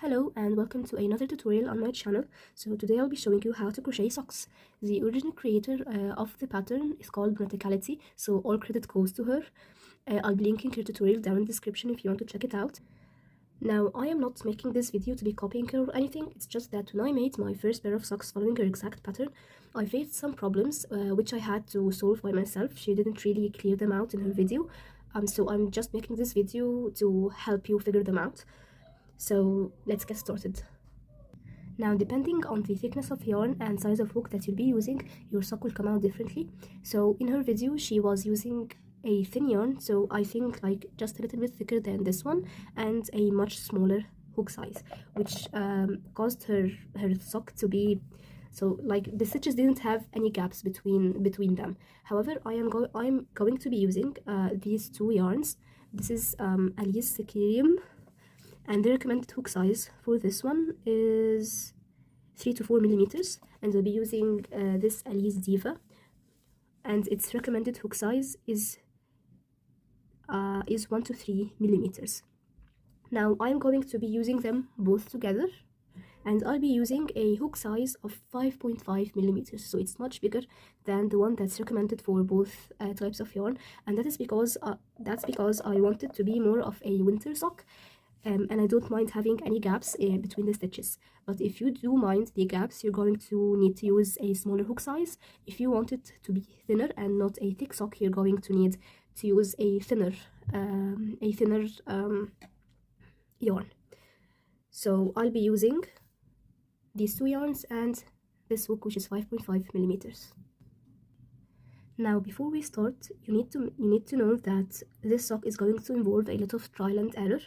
Hello and welcome to another tutorial on my channel. So today I'll be showing you how to crochet socks. The original creator of the pattern is called Brunaticality, so all credit goes to her. I'll be linking her tutorial down in the description if you want to check it out. Now, I am not making this video to be copying her or anything, it's just that when I made my first pair of socks following her exact pattern, I faced some problems which I had to solve by myself. She didn't really clear them out in her video, so I'm just making this video to help you figure them out. So let's get started. Now, depending on the thickness of yarn and size of hook that you'll be using, your sock will come out differently. So in her video, she was using a thin yarn, so I think like just a little bit thicker than this one, and a much smaller hook size, which caused her sock to be so like the stitches didn't have any gaps between them. However, I'm going to be using these two yarns. This is Alice Securium, and the recommended hook size for this one is 3 to 4 millimeters, and I'll be using this Alice Diva, and its recommended hook size is 1 to 3 millimeters. Now I'm going to be using them both together, and I'll be using a hook size of 5.5 millimeters, so it's much bigger than the one that's recommended for both types of yarn, and that's because I want it to be more of a winter sock. And I don't mind having any gaps between the stitches. But if you do mind the gaps, you're going to need to use a smaller hook size. If you want it to be thinner and not a thick sock, you're going to need to use a thinner yarn. So I'll be using these two yarns and this hook, which is 5.5 millimeters. Now, before we start, you need to know that this sock is going to involve a lot of trial and error.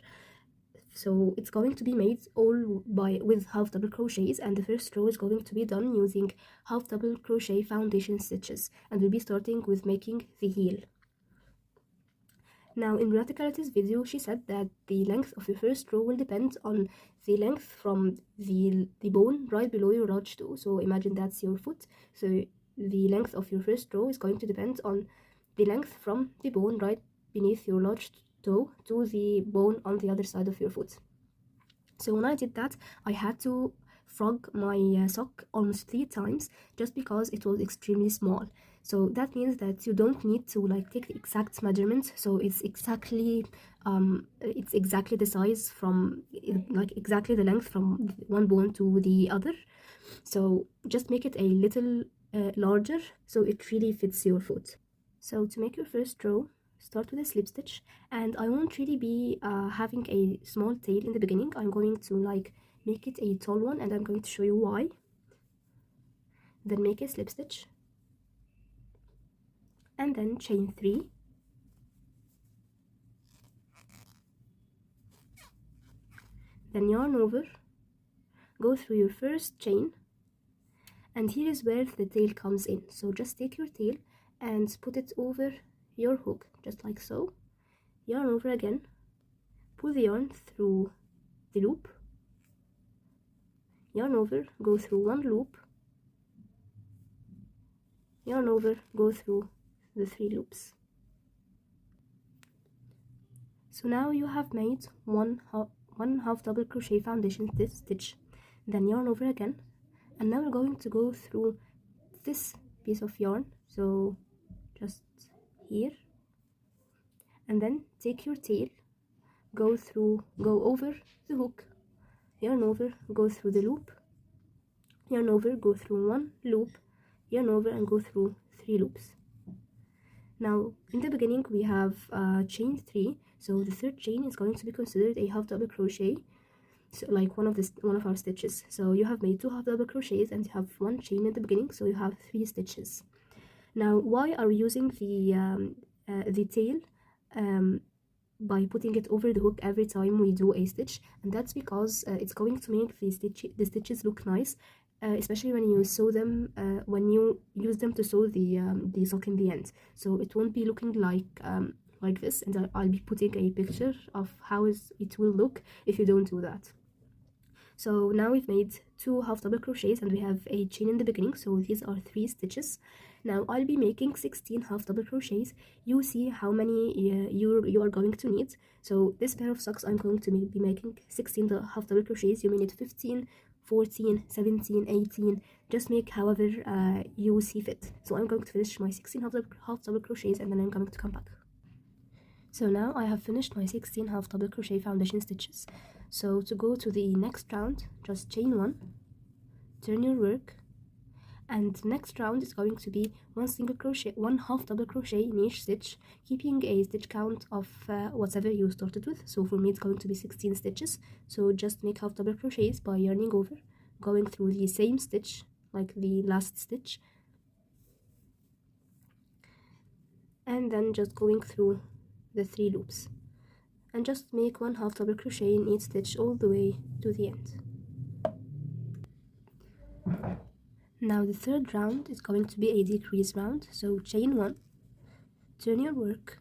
So it's going to be made all with half double crochets, and the first row is going to be done using half double crochet foundation stitches, and we'll be starting with making the heel. Now, in Brunaticality's video, she said that the length of your first row will depend on the length from the bone right below your large toe. So imagine that's your foot. So the length of your first row is going to depend on the length from the bone right beneath your large toe to the bone on the other side of your foot. So when I did that, I had to frog my sock almost 3 times just because it was extremely small. So that means that you don't need to like take the exact measurements, so it's exactly the size from like exactly the length from one bone to the other. So just make it a little larger so it really fits your foot. So to make your first row, start with a slip stitch, and I won't really be having a small tail in the beginning. I'm going to like make it a tall one, and I'm going to show you why. Then make a slip stitch, and then chain 3, then yarn over, go through your first chain, and here is where the tail comes in. So just take your tail and put it over your hook, just like so. Yarn over again, pull the yarn through the loop, yarn over, go through one loop, yarn over, go through the 3 loops. So now you have made one half double crochet foundation stitch, then yarn over again, and now we're going to go through this piece of yarn, so just here, and then take your tail, go over the hook, yarn over, go through the loop, yarn over, go through one loop, yarn over, and go through 3 loops. Now in the beginning we have chain 3, so the third chain is going to be considered a half double crochet, so like one of our stitches. So you have made 2 half double crochets and you have 1 chain in the beginning, so you have 3 stitches. Now, why are we using the tail by putting it over the hook every time we do a stitch? And that's because it's going to make the stitches look nice, especially when you sew them, when you use them to sew the sock in the end. So it won't be looking like this, and I'll be putting a picture of how it will look if you don't do that. So now we've made 2 half double crochets and we have a chain in the beginning, so these are 3 stitches. Now I'll be making 16 half double crochets. You see how many you are going to need. So this pair of socks I'm going to be making 16 half double crochets. You may need 15, 14, 17, 18. Just make however you see fit. So I'm going to finish my 16 half double crochets and then I'm going to come back. So now I have finished my 16 half double crochet foundation stitches. So to go to the next round, just chain 1, turn your work, and next round is going to be 1 half double crochet in each stitch, keeping a stitch count of whatever you started with. So for me it's going to be 16 stitches. So just make half double crochets by yarning over, going through the same stitch like the last stitch, and then just going through the 3 loops, and just make 1 half double crochet in each stitch all the way to the end. Now the third round is going to be a decrease round, so chain 1, turn your work,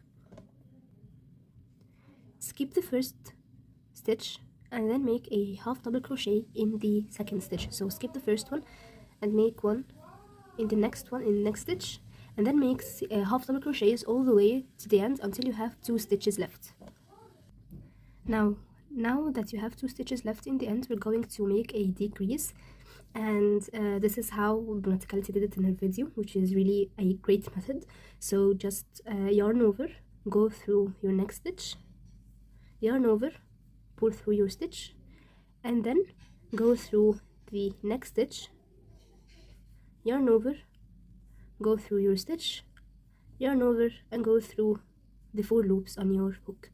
skip the first stitch, and then make a half double crochet in the second stitch. So skip the first one and make one in the next one in the next stitch, and then make half double crochets all the way to the end until you have 2 stitches left. Now that you have 2 stitches left in the end, we're going to make a decrease, and this is how Brunaticality did it in her video, which is really a great method. So just yarn over, go through your next stitch, yarn over, pull through your stitch, and then go through the next stitch, yarn over, go through your stitch, yarn over, and go through the 4 loops on your hook.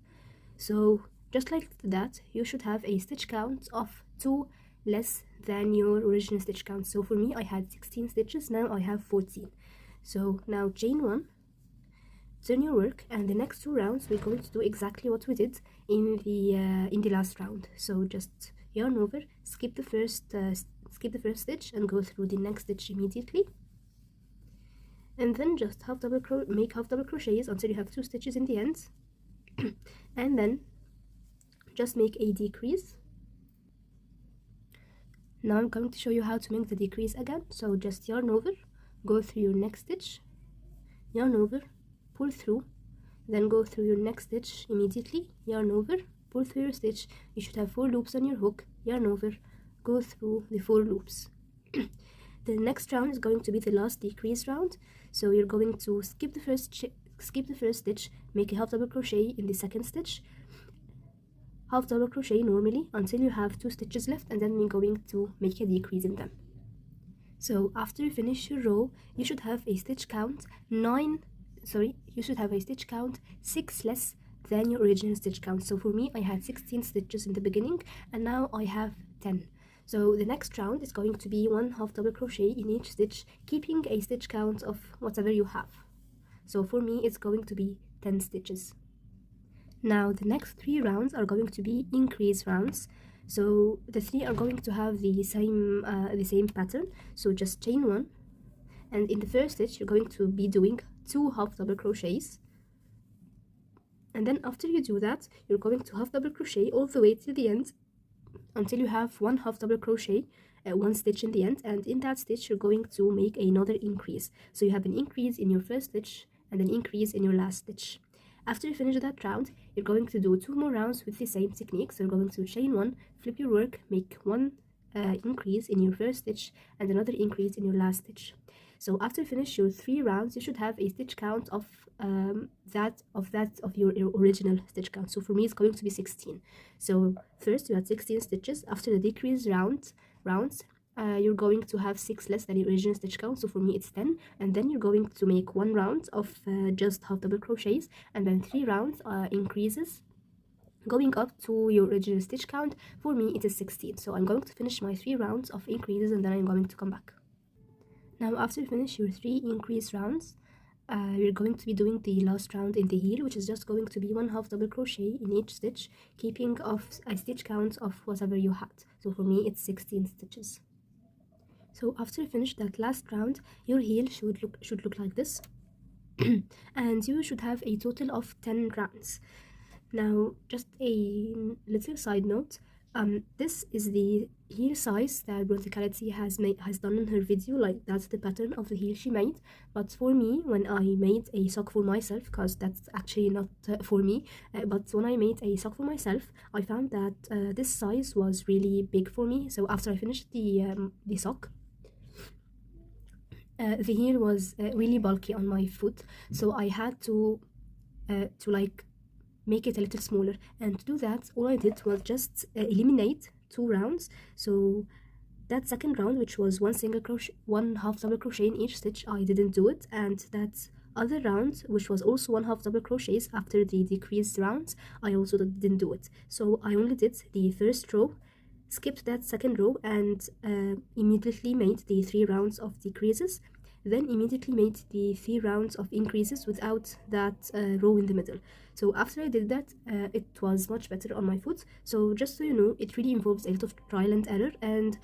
So just like that, you should have a stitch count of 2 less than your original stitch count. So for me I had 16 stitches, now I have 14. So now chain 1, turn your work, and the next 2 rounds we're going to do exactly what we did in the last round. So just yarn over, skip the first stitch and go through the next stitch immediately, and then just make half double crochets until you have 2 stitches in the end and then just make a decrease. Now I'm going to show you how to make the decrease again. So just yarn over, go through your next stitch, yarn over, pull through, then go through your next stitch immediately, yarn over, pull through your stitch. You should have 4 loops on your hook, yarn over, go through the 4 loops. The next round is going to be the last decrease round. So you're going to skip the first stitch, make a half double crochet in the second stitch, half double crochet normally until you have 2 stitches left, and then we're going to make a decrease in them. So after you finish your row, you should have a stitch count 6 less than your original stitch count. So for me I had 16 stitches in the beginning and now I have 10. So the next round is going to be 1 half double crochet in each stitch, keeping a stitch count of whatever you have. So for me it's going to be 10 stitches. Now the next 3 rounds are going to be increase rounds. So the 3 are going to have the same pattern. So just chain 1, and in the first stitch you're going to be doing 2 half double crochets, and then after you do that you're going to half double crochet all the way to the end until you have 1 half double crochet, 1 stitch in the end, and in that stitch you're going to make another increase. So you have an increase in your first stitch and an increase in your last stitch. After you finish that round, you're going to do 2 more rounds with the same technique. So you're going to chain 1, flip your work, make 1 increase in your first stitch and another increase in your last stitch. So after you finish your 3 rounds, you should have a stitch count of your original stitch count. So for me it's going to be 16. So first you had 16 stitches. After the decrease rounds, you're going to have 6 less than your original stitch count. So for me it's 10, and then you're going to make 1 round of just half double crochets, and then 3 rounds increases going up to your original stitch count. For me it is 16. So I'm going to finish my 3 rounds of increases and then I'm going to come back. Now after you finish your 3 increase rounds, you're going to be doing the last round in the heel, which is just going to be 1 half double crochet in each stitch, keeping off a stitch count of whatever you had. So for me it's 16 stitches. So after you finish that last round, your heel should look like this and you should have a total of 10 rounds. Now just a little side note, This is the heel size that Brunaticality has done in her video. Like, that's the pattern of the heel she made. But for me, when I made a sock for myself, because that's actually not for me, but when I made a sock for myself, I found that this size was really big for me. So after I finished the sock, the heel was really bulky on my foot, so I had to like make it a little smaller. And to do that, all I did was just eliminate 2 rounds. So that second round, which was one half double crochet in each stitch, I didn't do it. And that other round, which was also 1 half double crochets after the decreased rounds, I also didn't do it. So I only did the first row, skipped that second row, and immediately made the 3 rounds of decreases, then immediately made the 3 rounds of increases without that row in the middle. So after I did that, it was much better on my foot. So just so you know, it really involves a lot of trial and error, and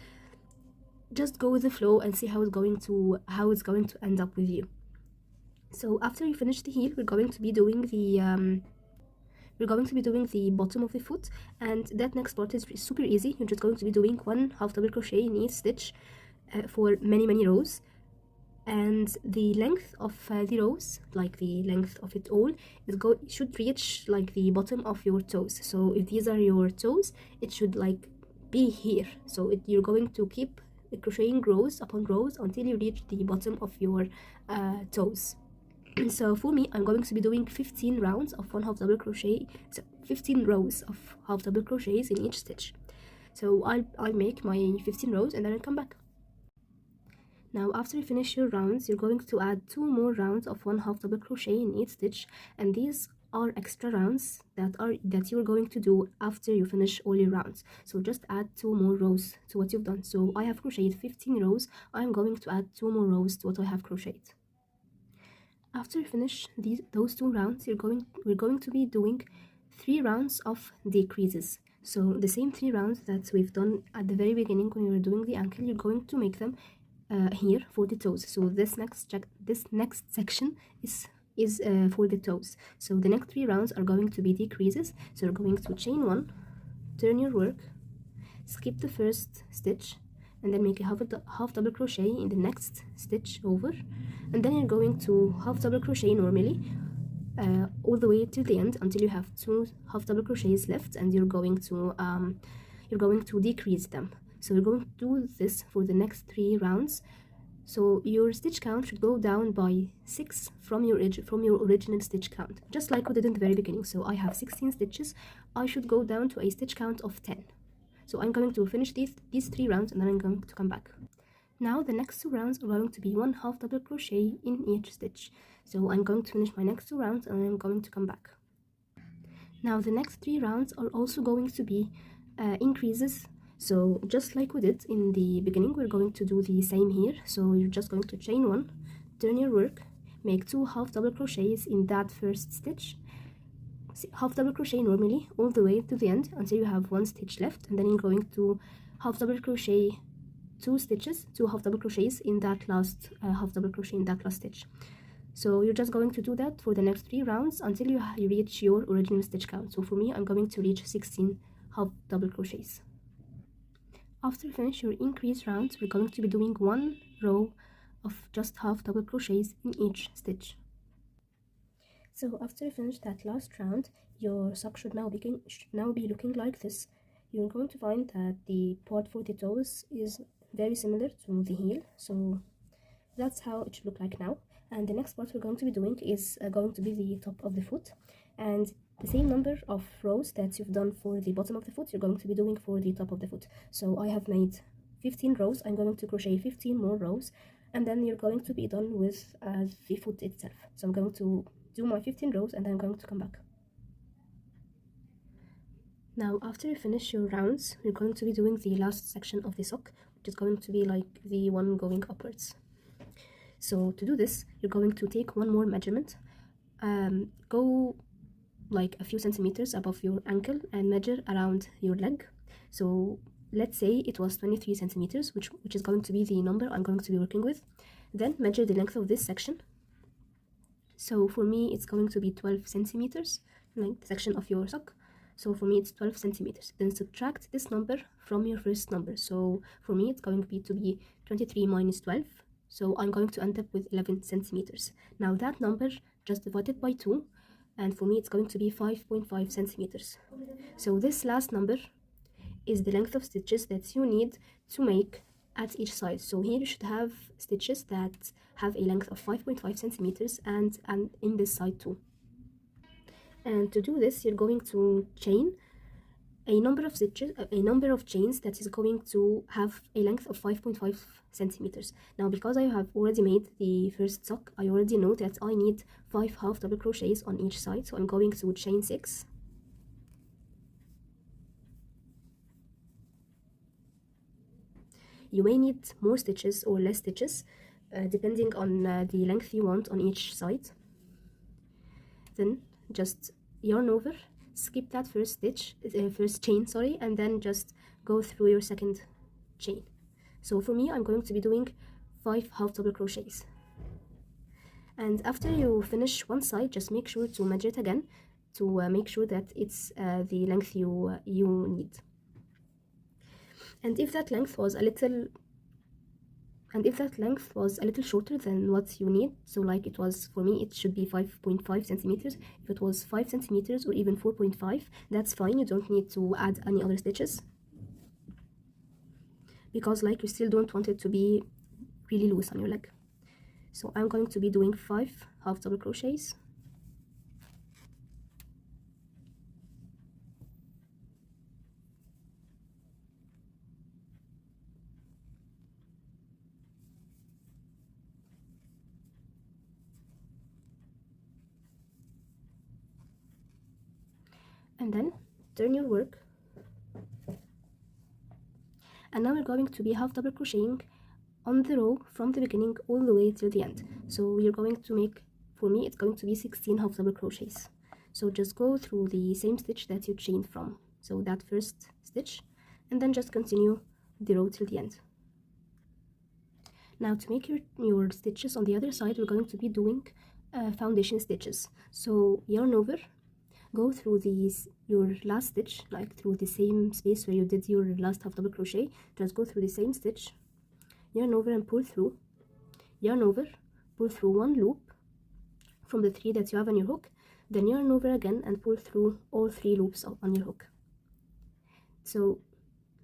just go with the flow and see how it's going to end up with you. So after you finish the heel, we're going to be doing the bottom of the foot, and that next part is super easy. You're just going to be doing 1 half double crochet in each stitch for many rows. And the length of the rows, like the length of it all, should reach like the bottom of your toes. So if these are your toes, it should like be here. So you're going to keep crocheting rows upon rows until you reach the bottom of your toes. So for me, I'm going to be doing 15 rounds of 1 half double crochet, so 15 rows of half double crochets in each stitch. So I'll make my 15 rows and then I'll come back. Now after you finish your rounds, you're going to add 2 more rounds of 1 half double crochet in each stitch, and these are extra rounds that you're going to do after you finish all your rounds. So just add 2 more rows to what you've done. So I have crocheted 15 rows. I'm going to add 2 more rows to what I have crocheted. After you finish those 2 rounds, we're going to be doing 3 rounds of decreases. So the same 3 rounds that we've done at the very beginning when we were doing the ankle, you're going to make them here for the toes. So this next section is for the toes. So the next 3 rounds are going to be decreases. So you're going to chain 1, turn your work, skip the first stitch, and then make a half double crochet in the next stitch over, and then you're going to half double crochet normally all the way to the end until you have 2 half double crochets left, and you're going to decrease them. So you're going to do this for the next 3 rounds. So your stitch count should go down by 6 from your original stitch count, just like we did in the very beginning. So I have 16 stitches. I should go down to a stitch count of 10. So I'm going to finish these 3 rounds and then I'm going to come back. Now the next 2 rounds are going to be 1 half double crochet in each stitch. So I'm going to finish my next 2 rounds and I'm going to come back. Now the next 3 rounds are also going to be increases. So just like we did in the beginning, we're going to do the same here. So you're just going to chain 1, turn your work, make 2 half double crochets in that first stitch, half double crochet normally all the way to the end until you have 1 stitch left, and then you're going to half double crochet 2 half double crochets in that last half double crochet in that last stitch. So you're just going to do that for the next 3 rounds until you reach your original stitch count. So for me, I'm going to reach 16 half double crochets. After you finish your increase rounds, we're going to be doing 1 row of just half double crochets in each stitch. So after you finish that last round, your sock should now be looking like this. You're going to find that the part for the toes is very similar to the heel, so that's how it should look like now. And the next part we're going to be doing is going to be the top of the foot, and the same number of rows that you've done for the bottom of the foot, you're going to be doing for the top of the foot. So I have made 15 rows. I'm going to crochet 15 more rows, and then you're going to be done with the foot itself. So I'm going to do my 15 rows and then I'm going to come back. Now after you finish your rounds, you're going to be doing the last section of the sock, which is going to be like the one going upwards. So to do this, you're going to take 1 more measurement, go like a few centimeters above your ankle and measure around your leg. So let's say it was 23 centimeters, which is going to be the number I'm going to be working with. Then measure the length of this section. So for me, it's going to be 12 centimeters, like the section of your sock. So for me it's 12 centimeters. Then subtract this number from your first number. So for me it's going to be 23 minus 12. So I'm going to end up with 11 centimeters. Now that number just divided by 2, and for me it's going to be 5.5 centimeters. So this last number is the length of stitches that you need to make at each side. So here you should have stitches that have a length of 5.5 centimeters and in this side too. And to do this, you're going to chain a number of stitches, a number of chains that is going to have a length of 5.5 centimeters. Now, because I have already made the first sock, I already know that I need 5 half double crochets on each side. So I'm going to chain 6. You may need more stitches or less stitches, depending on the length you want on each side. Then just yarn over, skip that first chain, and then just go through your second chain. So for me, I'm going to be doing 5 half double crochets. And after you finish one side, just make sure to measure it again to make sure that it's the length you need. And if that length was a little shorter than what you need, so like it was for me, it should be 5.5 centimeters. If it was 5 centimeters or even 4.5, that's fine. You don't need to add any other stitches, because like you still don't want it to be really loose on your leg. So I'm going to be doing 5 half double crochets. And then turn your work, and now we're going to be half double crocheting on the row from the beginning all the way till the end. So you're going to make, for me it's going to be 16 half double crochets. So just go through the same stitch that you chained from, so that first stitch, and then just continue the row till the end. Now to make your stitches on the other side, we're going to be doing foundation stitches. So yarn over, go through your last stitch, like through the same space where you did your last half double crochet. Just go through the same stitch, yarn over and pull through, yarn over, pull through one loop from the 3 that you have on your hook, then yarn over again and pull through all 3 loops on your hook. So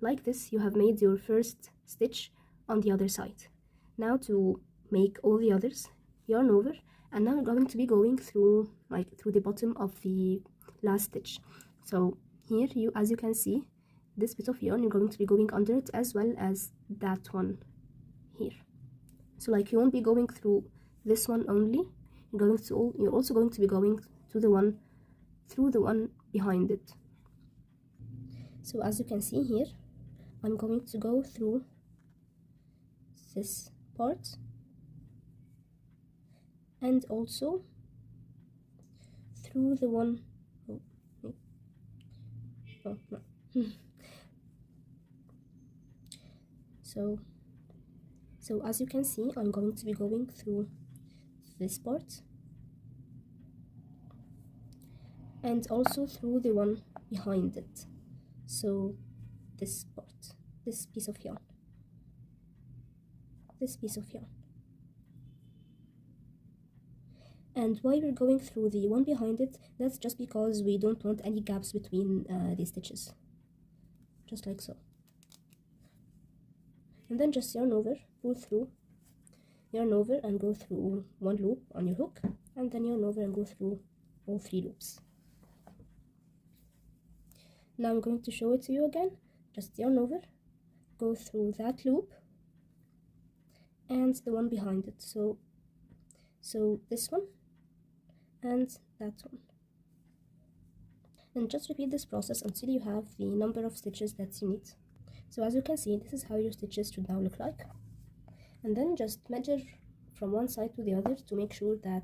like this, you have made your first stitch on the other side. Now to make all the others, yarn over, and now we're going to be going through the bottom of the last stitch. So here, as you can see, this bit of yarn, you're going to be going under it as well as that one here. So like you won't be going through this one only, you're also going to be going through the one behind it. So as you can see here, I'm going to go through this part and also through the one so as you can see, I'm going to be going through this part and also through the one behind it. So this part, this piece of yarn, and why we're going through the one behind it, that's just because we don't want any gaps between these stitches, just like so. And then just yarn over, pull through, yarn over and go through one loop on your hook, and then yarn over and go through all 3 loops. Now I'm going to show it to you again. Just yarn over, go through that loop and the one behind it, so this one and that one, and just repeat this process until you have the number of stitches that you need. So as you can see, this is how your stitches should now look like. And then just measure from one side to the other to make sure that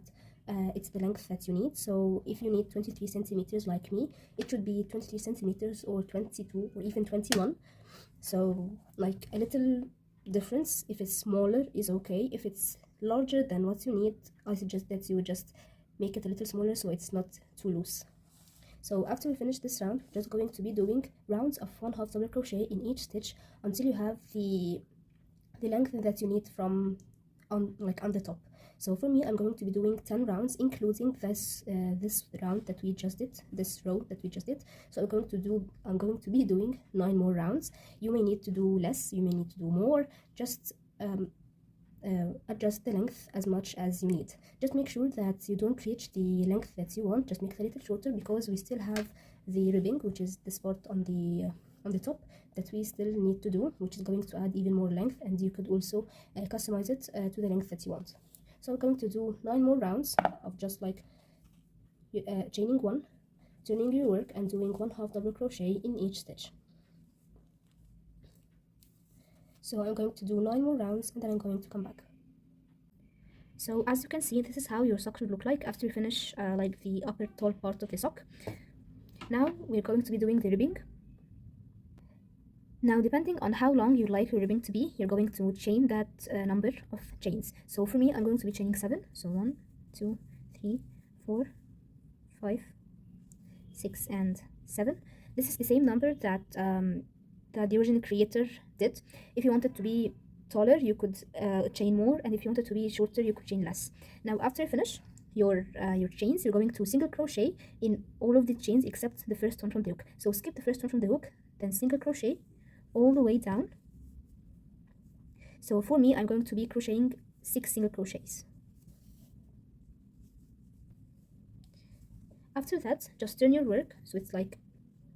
it's the length that you need. So if you need 23 centimeters like me, it should be 23 centimeters or 22 or even 21. So like a little difference, if it's smaller is okay. If it's larger than what you need, I suggest that you just make it a little smaller so it's not too loose. So after we finish this round, we're just going to be doing rounds of 1/2 double crochet in each stitch until you have the length that you need from on the top. So for me, I'm going to be doing 10 rounds, including this round that we just did, this row that we just did. So I'm going to be doing 9 more rounds. You may need to do less, you may need to do more. Just adjust the length as much as you need. Just make sure that you don't reach the length that you want. Just make it a little shorter, because we still have the ribbing, which is this part on the top, that we still need to do, which is going to add even more length, and you could also customize it to the length that you want. So I'm going to do 9 more rounds of just like chaining 1, turning your work, and doing 1/2 double crochet in each stitch. So I'm going to do 9 more rounds, and then I'm going to come back. So as you can see, this is how your sock should look like after you finish like the upper tall part of the sock. Now we're going to be doing the ribbing. Now, depending on how long you like your ribbing to be, you're going to chain that number of chains. So for me, I'm going to be chaining 7. So 1, 2, 3, 4, 5, 6, and 7. This is the same number that the original creator did. If you wanted to be taller, you could chain more, and if you wanted to be shorter, you could chain less. Now, after you finish your chains, you're going to single crochet in all of the chains except the first one from the hook. So skip the first one from the hook, then single crochet all the way down. So for me, I'm going to be crocheting 6 single crochets. After that, just turn your work, so it's like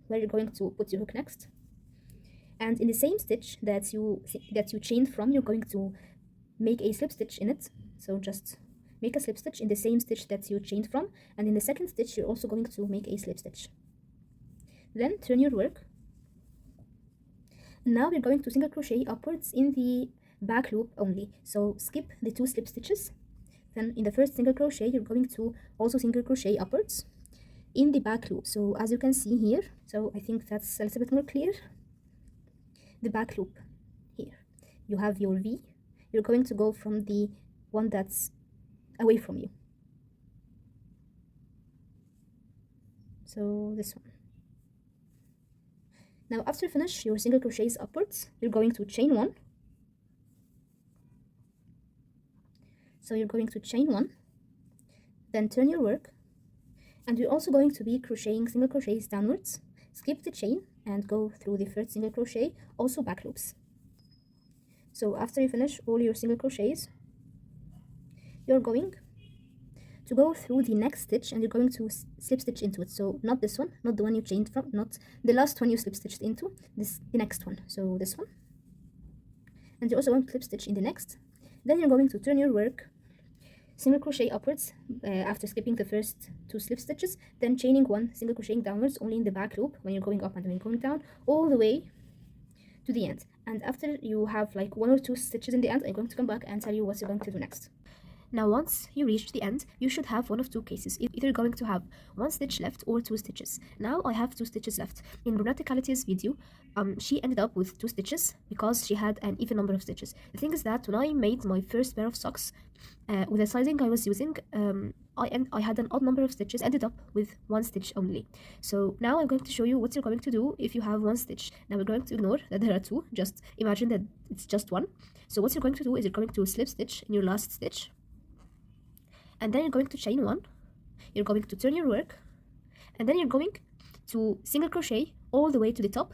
where you're going to put your hook next. And in the same stitch that you chained from, you're going to make a slip stitch in it. So just make a slip stitch in the same stitch that you chained from, and in the second stitch, you're also going to make a slip stitch. Then turn your work. Now we're going to single crochet upwards in the back loop only. So skip the 2 slip stitches. Then in the first single crochet, you're going to also single crochet upwards in the back loop. So as you can see here, so I think that's a little bit more clear. The back loop here, you have your V. You're going to go from the one that's away from you. So this one. Now after you finish your single crochets upwards, you're going to chain 1. So you're going to chain 1, then turn your work, and we're also going to be crocheting single crochets downwards. Skip the chain and go through the first single crochet, also back loops. So after you finish all your single crochets, you're going to go through the next stitch, and you're going to slip stitch into it. So not this one, not the one you chained from, not the last one you slip stitched into, the next one. So this one, and you're also going to slip stitch in the next. Then you're going to turn your work, single crochet upwards after skipping the first 2 slip stitches, then chaining 1, single crocheting downwards only in the back loop when you're going up and when you're going down, all the way to the end. And after you have like 1 or 2 stitches in the end, I'm going to come back and tell you what you're going to do next. Now once you reach the end, you should have one of 2 cases. Either you're going to have 1 stitch left or 2 stitches. Now I have 2 stitches left. In Brunaticality's video, she ended up with 2 stitches because she had an even number of stitches. The thing is that when I made my first pair of socks, with the sizing I was using, I had an odd number of stitches, ended up with 1 stitch only. So now I'm going to show you what you're going to do if you have 1 stitch. Now we're going to ignore that there are 2, just imagine that it's just 1. So what you're going to do is you're going to slip stitch in your last stitch, and then you're going to chain 1, you're going to turn your work, and then you're going to single crochet all the way to the top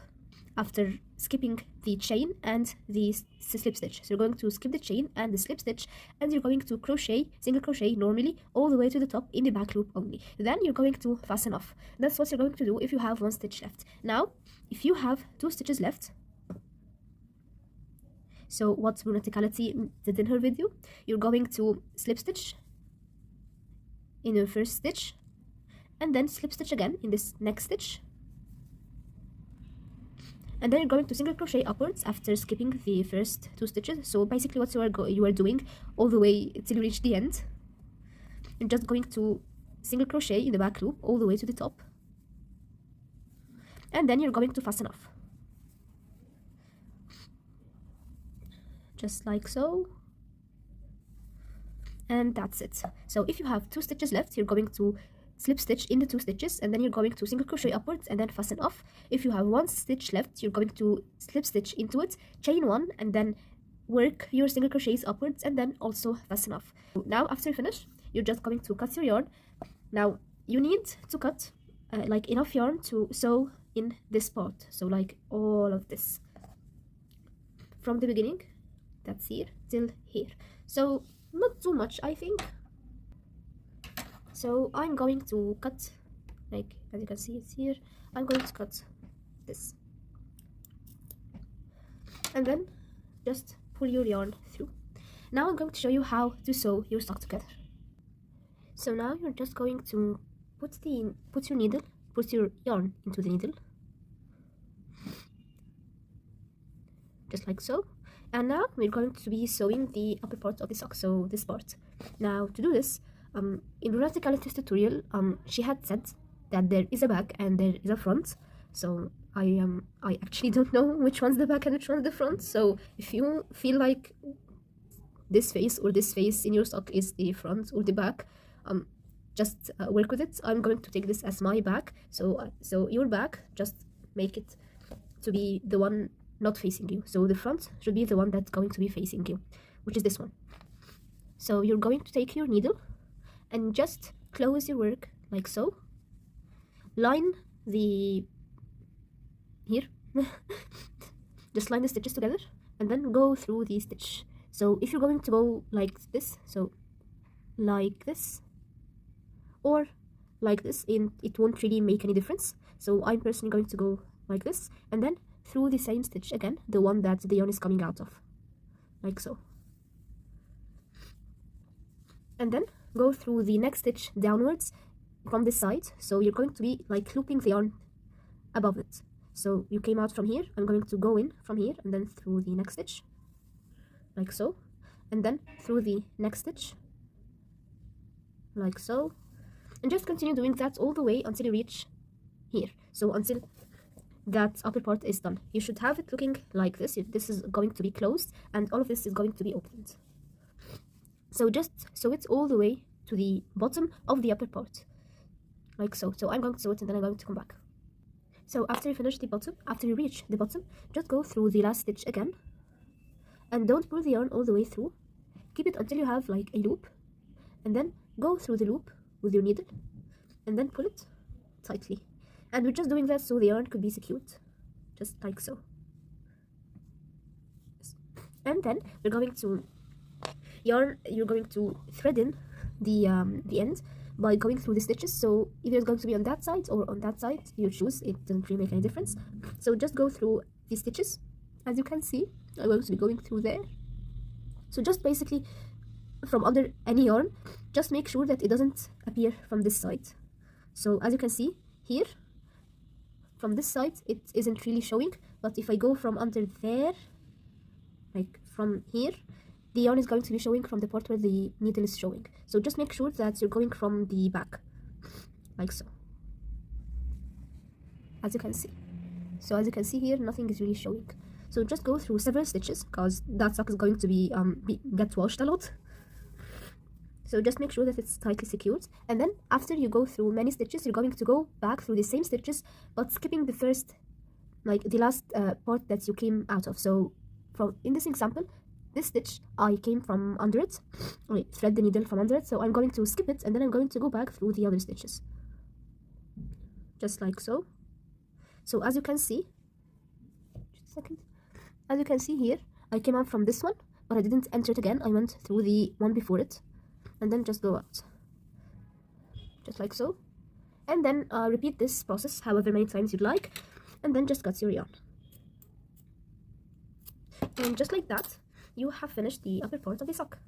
after skipping the chain and the slip stitch. So you're going to skip the chain and the slip stitch, and you're going to crochet, single crochet normally all the way to the top in the back loop only. Then you're going to fasten off. That's what you're going to do if you have 1 stitch left. Now, if you have 2 stitches left, so what Brunaticality did in her video, you're going to slip stitch in your first stitch, and then slip stitch again in this next stitch, and then you're going to single crochet upwards after skipping the first 2 stitches. So basically what you are doing all the way till you reach the end, you're just going to single crochet in the back loop all the way to the top, and then you're going to fasten off, just like so. And that's it. So if you have 2 stitches left, you're going to slip stitch in the 2 stitches, and then you're going to single crochet upwards and then fasten off. If you have 1 stitch left, you're going to slip stitch into it, chain 1, and then work your single crochets upwards and then also fasten off. Now after you finish, you're just going to cut your yarn. Now you need to cut like enough yarn to sew in this part, so like all of this from the beginning, that's here, till here, so not too much, I think. So I'm going to cut, like as you can see it's here, I'm going to cut this and then just pull your yarn through. Now I'm going to show you how to sew your sock together. So now you're just going to put your yarn into the needle, just like so. And now we're going to be sewing the upper part of the sock, so this part. Now to do this, in Brunaticality's tutorial, she had said that there is a back and there is a front. So I actually don't know which one's the back and which one's the front. So if you feel like this face or this face in your sock is the front or the back, just work with it. I'm going to take this as my back. So your back, just make it to be the one not facing you. So the front should be the one that's going to be facing you, which is this one. So you're going to take your needle and just close your work like so. Line the here just line the stitches together and then go through the stitch. So if you're going to go like this, so like this or like this, it won't really make any difference. So I'm personally going to go like this and then through the same stitch again, the one that the yarn is coming out of, like so, and then go through the next stitch downwards from this side. So you're going to be like looping the yarn above it. So you came out from here, I'm going to go in from here and then through the next stitch like so, and then through the next stitch like so, and just continue doing that all the way until you reach here. So until that upper part is done, you should have it looking like this. This is going to be closed and all of this is going to be opened. So just sew it all the way to the bottom of the upper part like so. So I'm going to sew it and then I'm going to come back. So after you finish the bottom, after you reach the bottom, just go through the last stitch again and don't pull the yarn all the way through. Keep it until you have like a loop and then go through the loop with your needle and then pull it tightly. And we're just doing that so the yarn could be secured, just like so. And then we're going to you're going to thread in the end by going through the stitches. So either it's going to be on that side or on that side, you choose, it doesn't really make any difference. So just go through the stitches. As you can see, I'm going to be going through there. So just basically from under any yarn, just make sure that it doesn't appear from this side. So as you can see here, from this side it isn't really showing, but if I go from under there, like from here, the yarn is going to be showing from the part where the needle is showing. So just make sure that you're going from the back like so, as you can see. So as you can see here, nothing is really showing. So just go through several stitches because that sock is going to be get washed a lot. So just make sure that it's tightly secured, and then after you go through many stitches, you're going to go back through the same stitches but skipping the first, like the last part that you came out of. So from in this example, this stitch I came from under it, thread the needle from under it, so I'm going to skip it and then I'm going to go back through the other stitches just like so. So as you can see, just a second, as you can see here, I came out from this one but I didn't enter it again. I went through the one before it and then just go out just like so, and then repeat this process however many times you'd like, and then just cut your yarn. And just like that, you have finished the upper part of the sock.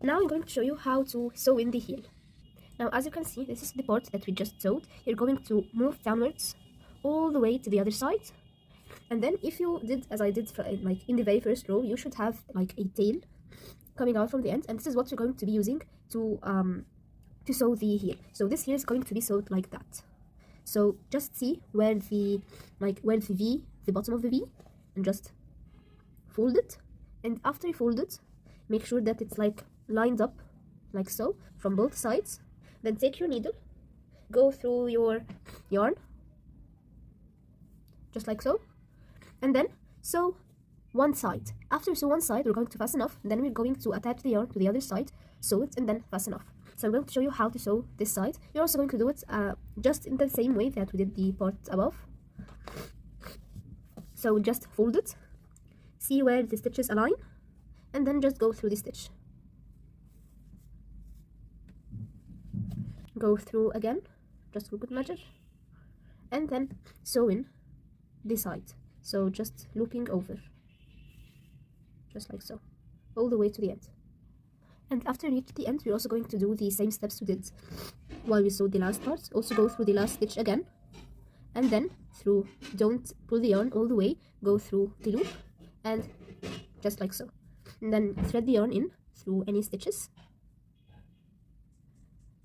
Now I'm going to show you how to sew in the heel. Now as you can see, this is the part that we just sewed. You're going to move downwards all the way to the other side, and then if you did as I did like in the very first row, you should have like a tail coming out from the end, and this is what you're going to be using to sew the heel. So this heel is going to be sewed like that. So just see where the V, the bottom of the V, and just fold it, and after you fold it, make sure that it's like lined up like so from both sides, Then take your needle, go through your yarn, just like so, and then sew one side. After you sew one side, we're going to fasten off, and then we're going to attach the yarn to the other side, sew it, and then fasten off. So I'm going to show you how to sew this side. You're also going to do it just in the same way that we did the part above. So just fold it, see where the stitches align, and then just go through the stitch. Go through again, just for good measure, and then sew in the side. So just looping over, just like so, all the way to the end. And after you reach the end, we're also going to do the same steps we did while we sewed the last part. Also go through the last stitch again, and then through, don't pull the yarn all the way, go through the loop, and just like so. And then thread the yarn in through any stitches,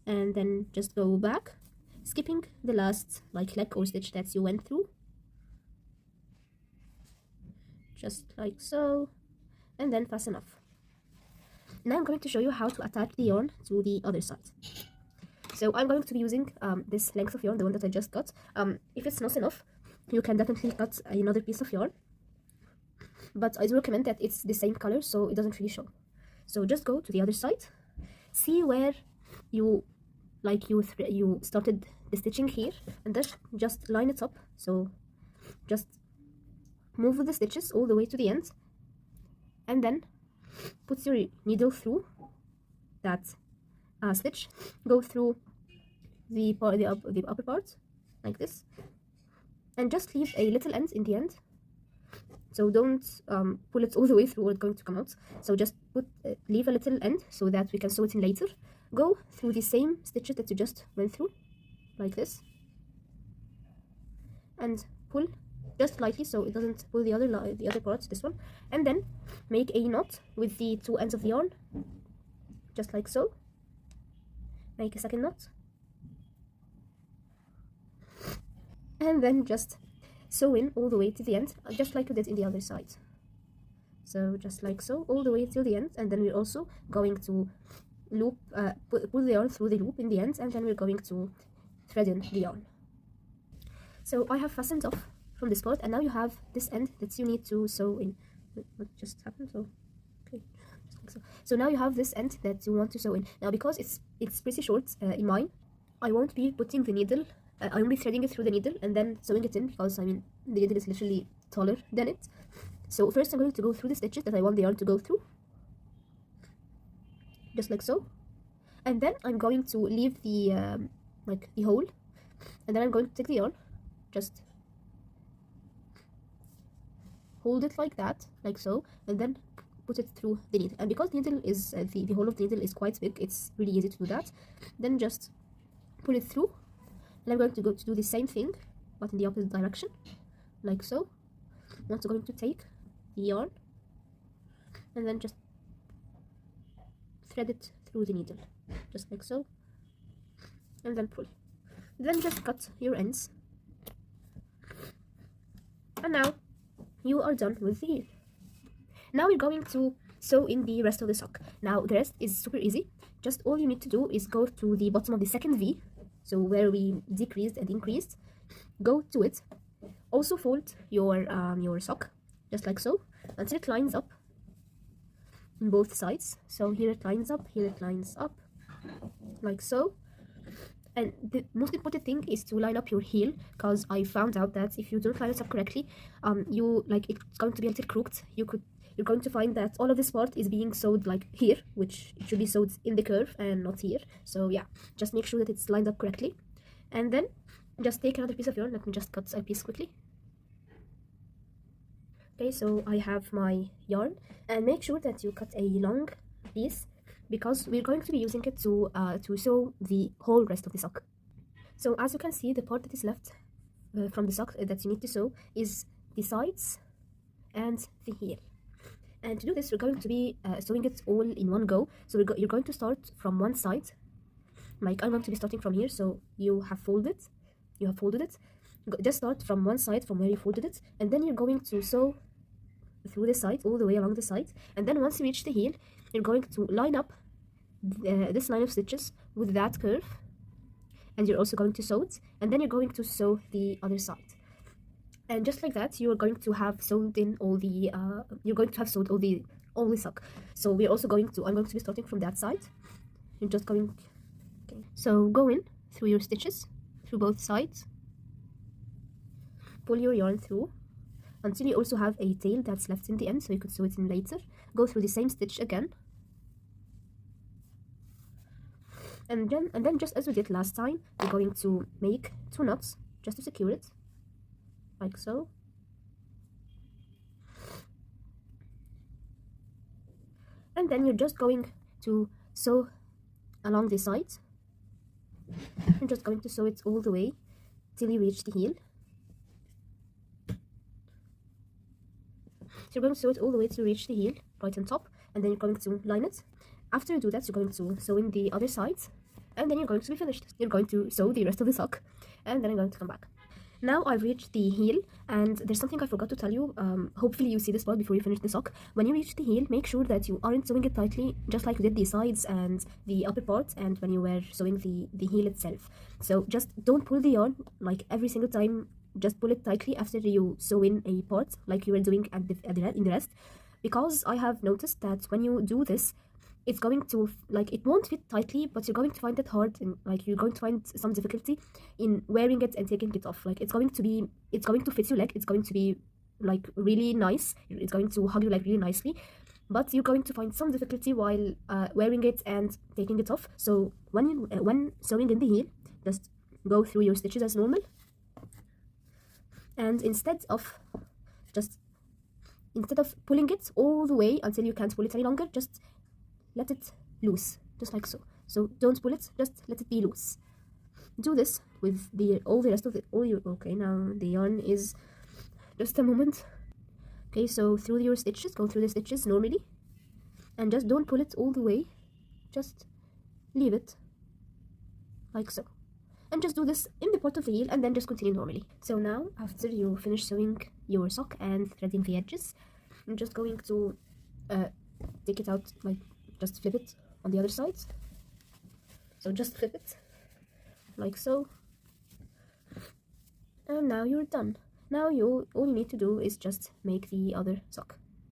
and then just go back, skipping the last like leg or stitch that you went through, just like so, and then fasten off. Now I'm going to show you how to attach the yarn to the other side. So I'm going to be using this length of yarn, the one that I just got. If it's not enough, you can definitely cut another piece of yarn, but I do recommend that it's the same color so it doesn't really show. So just go to the other side, see where you you started the stitching here, and just line it up. So just move the stitches all the way to the end, and then put your needle through that stitch, go through the upper part like this, and just leave a little end in the end. So don't pull it all the way through or it's going to come out. So just leave a little end so that we can sew it in later. Go through the same stitches that you just went through, like this, and pull just lightly so it doesn't pull the other parts, this one, and then make a knot with the two ends of the yarn, just like so. Make a second knot, and then just sew in all the way to the end, just like you did in the other side. So just like so, all the way till the end, and then we're also going to loop, pull the yarn through the loop in the end, and then we're going to thread in the yarn. So I have fastened off from this part, and now you have this end that you need to sew in. What just happened? So okay, just like so. So now you have this end that you want to sew in. Now because it's pretty short in mine, I won't be putting the needle. I won't be threading it through the needle and then sewing it in, because I mean the needle is literally taller than it. So first I'm going to go through the stitches that I want the yarn to go through, just like so, and then I'm going to leave the like the hole, and then I'm going to take the yarn, just hold it like that, like so, and then put it through the needle. And because the needle is the hole of the needle is quite big, it's really easy to do that. Then just pull it through, and I'm going to go to do the same thing but in the opposite direction, like so. I'm also going to take the yarn and then just thread it through the needle, just like so, and then pull. Then just cut your ends, and now you are done with the heel. Now we're going to sew in the rest of the sock. Now the rest is super easy. Just all you need to do is go to the bottom of the second V, so where we decreased and increased, go to it. Also fold your sock, just like so, until it lines up on both sides. So here it lines up, here it lines up, like so. And the most important thing is to line up your heel, because I found out that if you don't line it up correctly, it's going to be a little crooked. You're going to find that all of this part is being sewed like here, which it should be sewed in the curve and not here. So yeah, just make sure that it's lined up correctly, and then just take another piece of yarn. Let me just cut a piece quickly. Okay, so I have my yarn, and make sure that you cut a long piece, because we're going to be using it to sew the whole rest of the sock. So as you can see, the part that is left from the sock that you need to sew is the sides and the heel. And to do this, we're going to be sewing it all in one go. So you're going to start from one side, like I'm going to be starting from here. So you have folded it. Just start from one side, from where you folded it, and then you're going to sew through the side, all the way along the side. And then once you reach the heel, you're going to line up this line of stitches with that curve, and you're also going to sew it, and then you're going to sew the other side. And just like that, you're going to have sewed in all the you're going to have sewed all the sock. So we're also going to, I'm going to be starting from that side. You're just going, okay, so go in through your stitches through both sides, pull your yarn through until you also have a tail that's left in the end, so you could sew it in later. Go through the same stitch again, and then just as we did last time, we're going to make 2 knots just to secure it, like so. And then you're just going to sew along the sides. I'm just going to sew it all the way till you reach the heel. So you're going to sew it all the way till you reach the heel, right on top, and then you're going to line it. After you do that, you're going to sew in the other sides, and then you're going to be finished. You're going to sew the rest of the sock, and then I'm going to come back. Now I've reached the heel, and there's something I forgot to tell you. Hopefully you see this part before you finish the sock. When you reach the heel, make sure that you aren't sewing it tightly, just like you did the sides and the upper part, and when you were sewing the heel itself. So just don't pull the yarn like every single time. Just pull it tightly after you sew in a part, like you were doing in the rest, because I have noticed that when you do this, it's going to, like, it won't fit tightly, but you're going to find it hard, and like you're going to find some difficulty in wearing it and taking it off. Like it's going to fit your leg, it's going to be like really nice, it's going to hug your leg really nicely, but you're going to find some difficulty while wearing it and taking it off. So when sewing in the heel, just go through your stitches as normal, and instead of pulling it all the way until you can't pull it any longer, just let it loose, just like so. So don't pull it, just let it be loose. Do this with all the rest of it. Okay, now the yarn is, just a moment. Okay, so through your stitches, go through the stitches normally, and just don't pull it all the way, just leave it like so, and just do this in the part of the heel, and then just continue normally. So now, after you finish sewing your sock and threading the edges, I'm just going to take it out, like just flip it on the other side. So just flip it like so, and now you're done. Now all you need to do is just make the other sock.